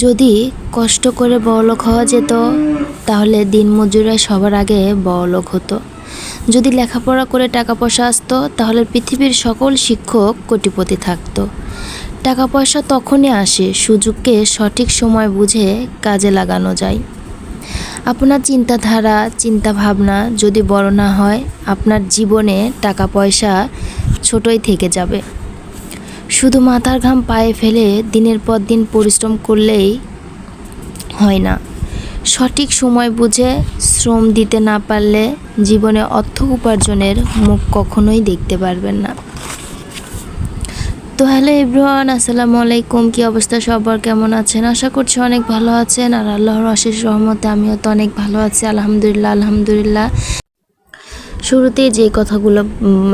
যদি কষ্ট করে বড়লোক হওয়া যেত তাহলে দিনমজুররা সবার আগে বড়লোক হতো। যদি লেখাপড়া করে টাকা পয়সা আসতো তাহলে পৃথিবীর সকল শিক্ষক কোটিপতি থাকতো। টাকা পয়সা তখনই আসে সুযোগকে সঠিক সময় বুঝে কাজে লাগানো যায়। আপনার চিন্তাধারা চিন্তাভাবনা যদি বড় না হয় আপনার জীবনে টাকা পয়সা ছোটই থেকে যাবে। শুধু মাথার ঘাম পায়ে ফেলে দিনের পর দিন পরিশ্রম করলেই হয় না। সঠিক সময় বুঝে শ্রম দিতে না পারলে জীবনে অর্থ উপার্জনের মুখ কখনোই দেখতে পারবেন না। তো হ্যালো এভরিওয়ান, আসসালামু আলাইকুম। কী অবস্থা সবার, কেমন আছেন? আশা করছি অনেক ভালো আছেন। আর আল্লাহর অশেষ রহমতে আমিও তো অনেক ভালো আছি, আলহামদুলিল্লাহ। শুরুতেই যে কথাগুলো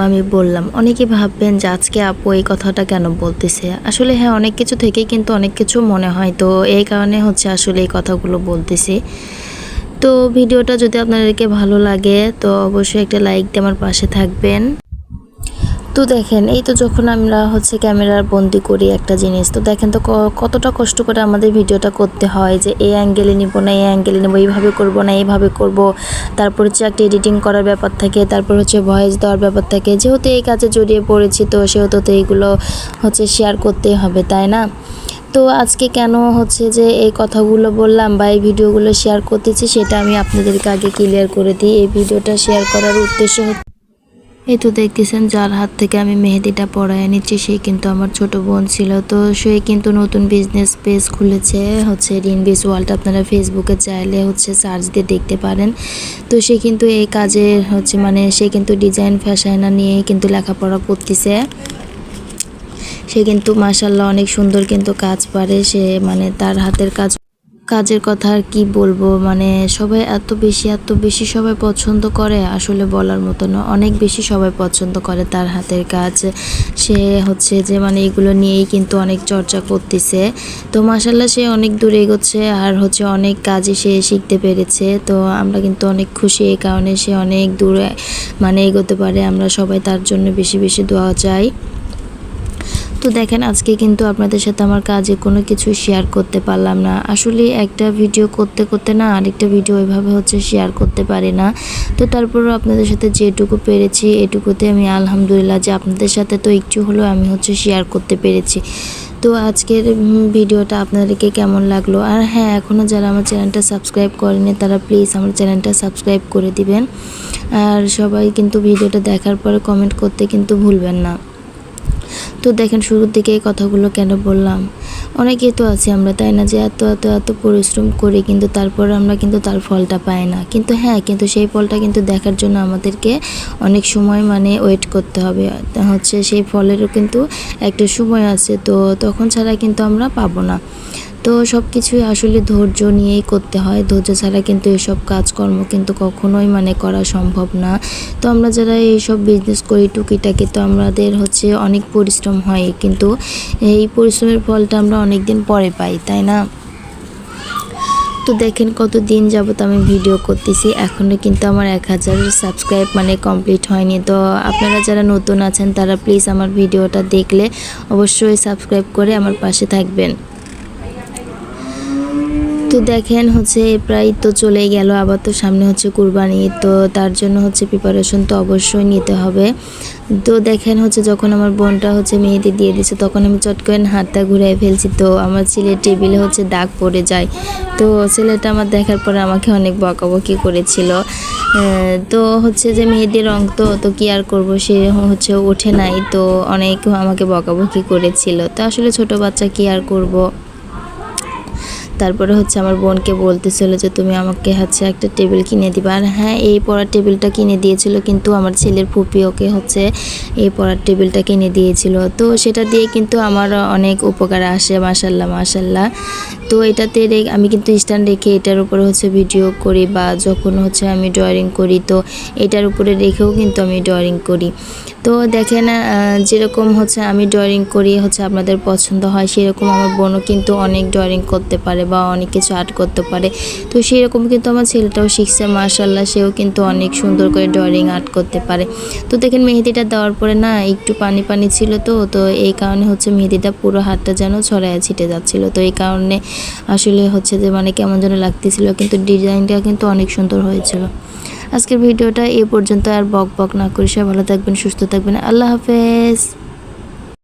আমি বললাম, অনেকে ভাববেন যে আজকে আপু এই কথাটা কেন বলতেছে। আসলে হ্যাঁ, অনেক কিছু থেকেই কিন্তু অনেক কিছু মনে হয়, তো এই কারণে আসলে এই কথাগুলো বলতেছি। তো ভিডিওটা যদি আপনাদেরকে ভালো লাগে তো অবশ্যই একটা লাইক দিয়ে আমার পাশে থাকবেন। তো দেখেন, এই তো যখন আমরা ক্যামেরার বন্দি করি একটা জিনিস, তো দেখেন তো কতটা কষ্ট করে আমাদের ভিডিওটা করতে হয়, যে এই অ্যাঙ্গেলে নিব না এই অ্যাঙ্গেলে নেবো, এইভাবে করব না এইভাবে করব। তারপর একটা এডিটিং করার ব্যাপার থাকে, তারপর ভয়েস দেওয়ার ব্যাপার থাকে। যেহেতু এই কাজে জড়িয়ে পড়েছি তো সেহেতু তো এইগুলো শেয়ার করতেই হবে, তাই না? তো আজকে কেন যে এই কথাগুলো বললাম বা এই ভিডিওগুলো শেয়ার করতেছি সেটা আমি আপনাদেরকে আগে ক্লিয়ার করে দিই। এই ভিডিওটা শেয়ার করার উদ্দেশ্য এই তো দেখতেছেন যার হাত থেকে আমি মেহেদিটা পরায় নিচ্ছি সে কিন্তু আমার ছোট বোন ছিল। তো সে কিন্তু নতুন বিজনেস পেজ খুলেছে রিনবিস ওয়ার্ল্ড। আপনারা ফেসবুকে চাইলে সার্চ দিয়ে দেখতে পারেন। তো সে কিন্তু এই কাজের সে কিন্তু ডিজাইন ফ্যাশন নিয়ে কিন্তু লেখাপড়া করতেছে। সে কিন্তু মাশাআল্লাহ অনেক সুন্দর কিন্তু কাজ পারে। সে তার হাতের কাজের কথা আর কি বলবো, সবাই এত বেশি সবাই পছন্দ করে, আসলে বলার মতো না। অনেক বেশি সবাই পছন্দ করে তার হাতের কাজ। সে যে এগুলো নিয়েই কিন্তু অনেক চর্চা করতেছে। তো মাশাআল্লাহ সে অনেক দূরে এগোচ্ছে আর অনেক কাজই সে শিখতে পেরেছে। তো আমরা কিন্তু অনেক খুশি এই কারণে সে অনেক দূরে এগোতে পারে। আমরা সবাই তার জন্য বেশি বেশি দোয়া চাই। তো দেখেন, আজকে কিন্তু আপনাদের সাথে আমার কাজে কোনো কিছু শেয়ার করতে পারলাম না। আসলে একটা ভিডিও করতে করতে না আরেকটা ভিডিও ওইভাবে শেয়ার করতে পারি না। তো তারপরেও আপনাদের সাথে যেটুকু পেরেছি এটুকুতে আমি আলহামদুলিল্লাহ, যে আপনাদের সাথে তো একটু হলেও আমি শেয়ার করতে পেরেছি। তো আজকের ভিডিওটা আপনাদেরকে কেমন লাগলো? আর হ্যাঁ, এখনও যারা আমার চ্যানেলটা সাবস্ক্রাইব করেনি তারা প্লিজ আমার চ্যানেলটা সাবস্ক্রাইব করে দিবেন। আর সবাই কিন্তু ভিডিওটা দেখার পরে কমেন্ট করতে কিন্তু ভুলবেন না। তো দেখেন, শুরুর দিকে এই কথাগুলো কেন বললাম, অনেকেই তো আছি আমরা, তাই না, যে এত পরিশ্রম করি কিন্তু তারপর আমরা কিন্তু তার ফলটা পাই না। কিন্তু হ্যাঁ, কিন্তু সেই ফলটা কিন্তু দেখার জন্য আমাদেরকে অনেক সময় ওয়েট করতে হবে। সেই ফলেরও কিন্তু একটা সময় আছে, তো তখন ছাড়া কিন্তু আমরা পাবো না। তো সব কিছুই আসলে ধৈর্য নিয়েই করতে হয়। ধৈর্য ছাড়া কিন্তু এসব কাজকর্ম কিন্তু কখনোই করা সম্ভব না। তো আমরা যারা এইসব বিজনেস করি টুকিটাকি, তো আমাদের অনেক পরিশ্রম হয়, কিন্তু এই পরিশ্রমের ফলটা আমরা অনেক দিন পরে পাই, তাই না? তো দেখেন, কত দিন যাবত আমি ভিডিও করতেছি, এখনও কিন্তু আমার 1000 সাবস্ক্রাইব কমপ্লিট হয়নি। তো আপনারা যারা নতুন আছেন তারা প্লিজ আমার ভিডিওটা দেখলে অবশ্যই সাবস্ক্রাইব করে আমার পাশে থাকবেন। তো দেখেন প্রায় তো চলেই গেল, আবার তো সামনে কুরবানি, তো তার জন্য প্রিপারেশন তো অবশ্যই নিতে হবে। তো দেখেন যখন আমার বোনটা মেহেদি দিয়ে দিচ্ছে তখন আমি চট করে হাতটা ঘুরাই ফেলছি। তো আমার ছেলের টেবিলে দাগ পড়ে যায়। তো ছেলেটা আমার দেখার পরে আমাকে অনেক বকাবকি করেছিল। তো যে মেহেদির রং তো কি আর করবো, সে ওঠে নাই, তো অনেক আমাকে বকাবকি করেছিল। তো আসলে ছোট বাচ্চা কি আর করব। তারপরে আমার বোনকে বলতেছিল যে তুমি আমাকে একটা টেবিল কিনে দিবা। আর হ্যাঁ, এই পড়ার টেবিলটা কিনে দিয়েছিল, কিন্তু আমার ছেলের ফুপি ওকে এই পড়ার টেবিলটা কিনে দিয়েছিল। তো সেটা দিয়ে কিন্তু আমার অনেক উপকার আসে, মাশাল্লাহ। তো এটাতে আমি কিন্তু স্ট্যান্ড রেখে এটার উপরে ভিডিও করি, বা যখন আমি ড্রয়িং করি তো এটার উপরে রেখেও কিন্তু আমি ড্রয়িং করি। তো দেখেন যেরকম হচ্ছে আমি ড্রয়িং করি হচ্ছে আপনাদের পছন্দ হয়, সেরকম আমার বোনও কিন্তু অনেক ড্রয়িং করতে পারে বা অনেক কিছু আর্ট করতে পারে। তো সেরকম কিন্তু আমার ছেলেটাও শিখছে, মাশাআল্লাহ, সেও কিন্তু অনেক সুন্দর করে ড্রয়িং আর্ট করতে পারে। তো দেখেন মেহেদিটা দেওয়ার পরে না একটু পানি পানি ছিল, তো এই কারণে হচ্ছে মেহেদিটা পুরো হাতটা যেন ছড়ায় ছিটে যাচ্ছিল। তো এই কারণে আসলে হচ্ছে যে মানে কেমন যেন লাগতেছিল, কিন্তু ডিজাইনটা কিন্তু অনেক সুন্দর হয়েছিল। আজকের ভিডিওটা এই পর্যন্ত, আর বক বক না করে সবাই ভালো থাকবেন, সুস্থ থাকবেন। আল্লাহ হাফেজ।